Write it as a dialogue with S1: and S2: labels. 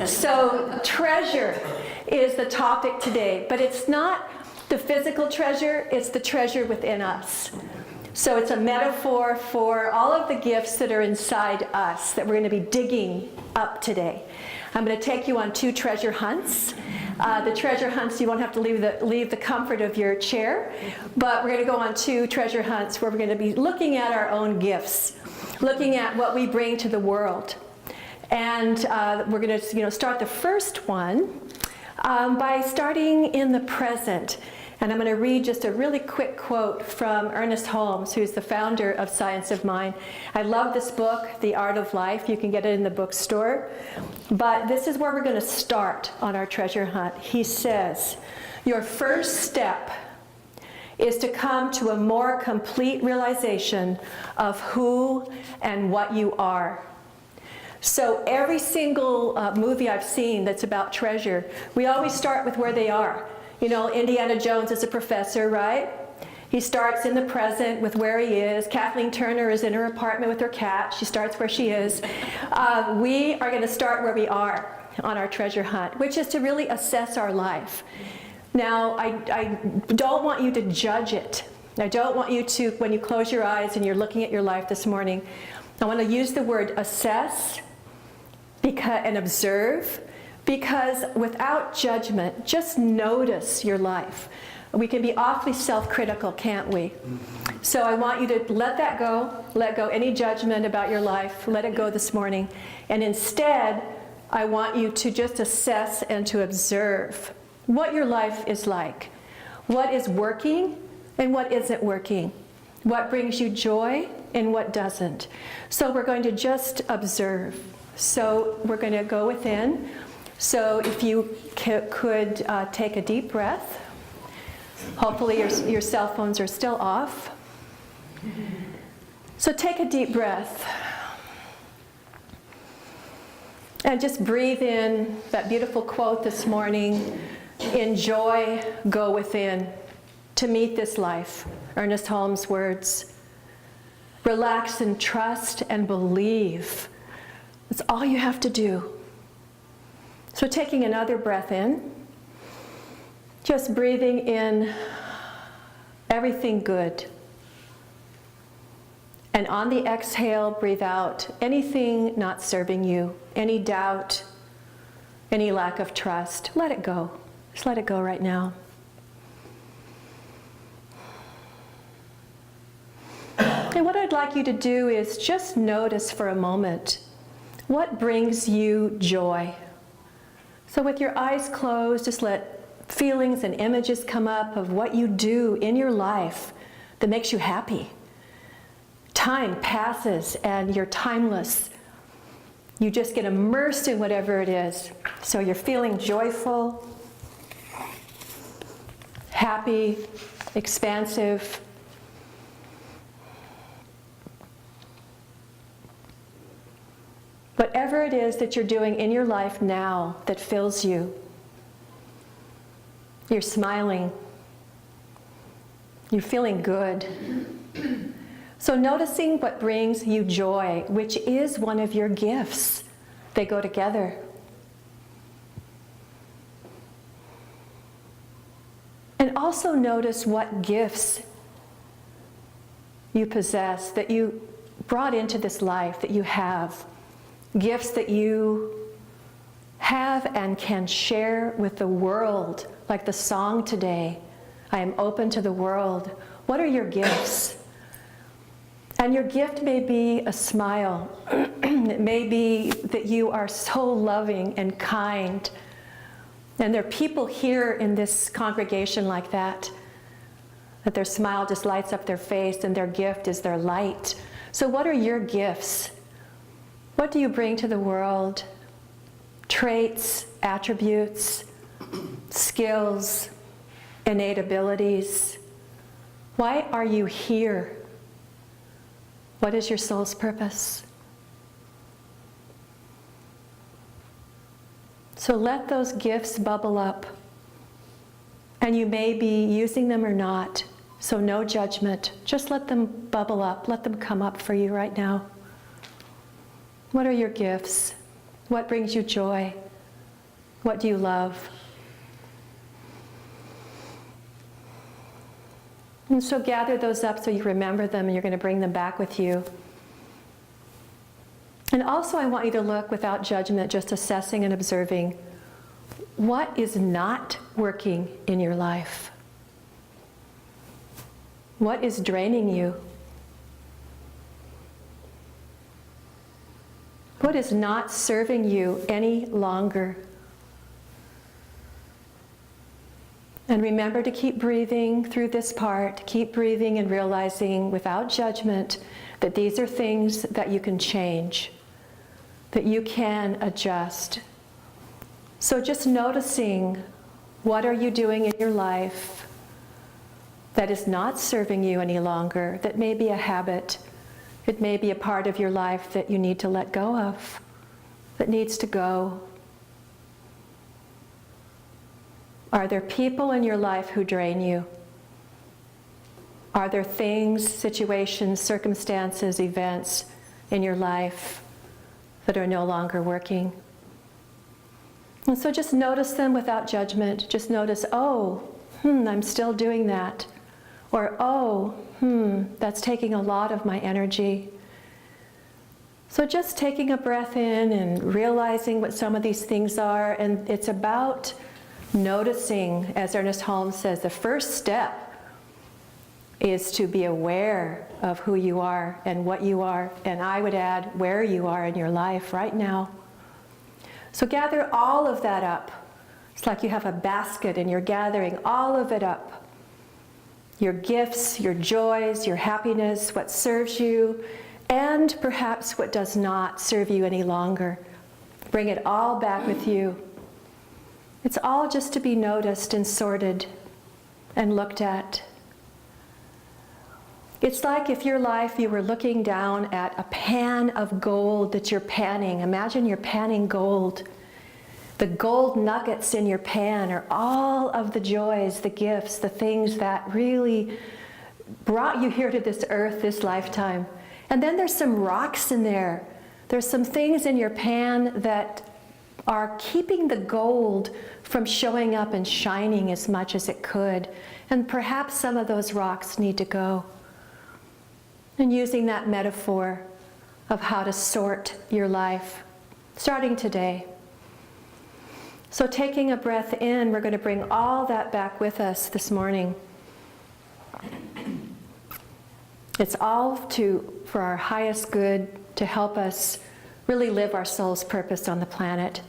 S1: So treasure is the topic today, but it's not the physical treasure, it's the treasure within us. So it's a metaphor for all of the gifts that are inside us that we're going to be digging up today. I'm going to take you on 2 treasure hunts. The treasure hunts, you won't have to leave the comfort of your chair, but we're going to go on 2 treasure hunts where we're going to be looking at our own gifts, looking at what we bring to the world. And we're going to start the first one by starting in the present. And I'm going to read just a really quick quote from Ernest Holmes, who's the founder of Science of Mind. I love this book, The Art of Life. You can get it in the bookstore. But this is where we're going to start on our treasure hunt. He says, your first step is to come to a more complete realization of who and what you are. So every single movie I've seen that's about treasure, we always start with where they are. You know, Indiana Jones is a professor, right? He starts in the present with where he is. Kathleen Turner is in her apartment with her cat. She starts where she is. We are going to start where we are on our treasure hunt, which is to really assess our life. Now, I don't want you to judge it. I don't want you to, when you close your eyes and you're looking at your life this morning, I want to use the word assess and observe. Because without judgment, just notice your life. We can be awfully self-critical, can't we? So I want you to let that go. Let go any judgment about your life. Let it go this morning. And instead, I want you to just assess and to observe what your life is like. What is working and what isn't working. What brings you joy and what doesn't. So we're going to just observe. So we're going to go within. So if you could take a deep breath. Hopefully your cell phones are still off. So take a deep breath. And just breathe in that beautiful quote this morning, enjoy, go within, to meet this life. Ernest Holmes' words. Relax and trust and believe. That's all you have to do. So taking another breath in, just breathing in everything good. And on the exhale, breathe out anything not serving you, any doubt, any lack of trust. Let it go. Just let it go right now. And what I'd like you to do is just notice for a moment what brings you joy. So with your eyes closed, just let feelings and images come up of what you do in your life that makes you happy. Time passes and you're timeless. You just get immersed in whatever it is. So you're feeling joyful, happy, expansive. Whatever it is that you're doing in your life now that fills you. You're smiling. You're feeling good. So noticing what brings you joy, which is one of your gifts. They go together. And also notice what gifts you possess, that you brought into this life, that you have. Gifts that you have and can share with the world, like the song today, I am open to the world. What are your gifts? And your gift may be a smile. It may be that you are so loving and kind. And there are people here in this congregation like that their smile just lights up their face and their gift is their light. So what are your gifts? What do you bring to the world? Traits, attributes, skills, innate abilities. Why are you here? What is your soul's purpose? So let those gifts bubble up. And you may be using them or not. So no judgment. Just let them bubble up. Let them come up for you right now. What are your gifts? What brings you joy? What do you love? And so gather those up so you remember them and you're going to bring them back with you. And also I want you to look without judgment, just assessing and observing what is not working in your life. What is draining you? What is not serving you any longer? And remember to keep breathing through this part. Keep breathing and realizing without judgment that these are things that you can change, that you can adjust. So just noticing, what are you doing in your life that is not serving you any longer, that may be a habit, it may be a part of your life that you need to let go of, that needs to go. Are there people in your life who drain you? Are there things, situations, circumstances, events in your life that are no longer working? And so just notice them without judgment. Just notice, oh, I'm still doing that. Or, oh, that's taking a lot of my energy. So just taking a breath in and realizing what some of these things are, and it's about noticing, as Ernest Holmes says, the first step is to be aware of who you are and what you are, and I would add where you are in your life right now. So gather all of that up. It's like you have a basket and you're gathering all of it up. Your gifts, your joys, your happiness, what serves you, and perhaps what does not serve you any longer. Bring it all back with you. It's all just to be noticed and sorted and looked at. It's like if your life, you were looking down at a pan of gold that you're panning. Imagine you're panning gold. The gold nuggets in your pan are all of the joys, the gifts, the things that really brought you here to this earth, this lifetime. And then there's some rocks in there. There's some things in your pan that are keeping the gold from showing up and shining as much as it could. And perhaps some of those rocks need to go. And using that metaphor of how to sort your life, starting today. So taking a breath in, we're going to bring all that back with us this morning. It's all for our highest good, to help us really live our soul's purpose on the planet.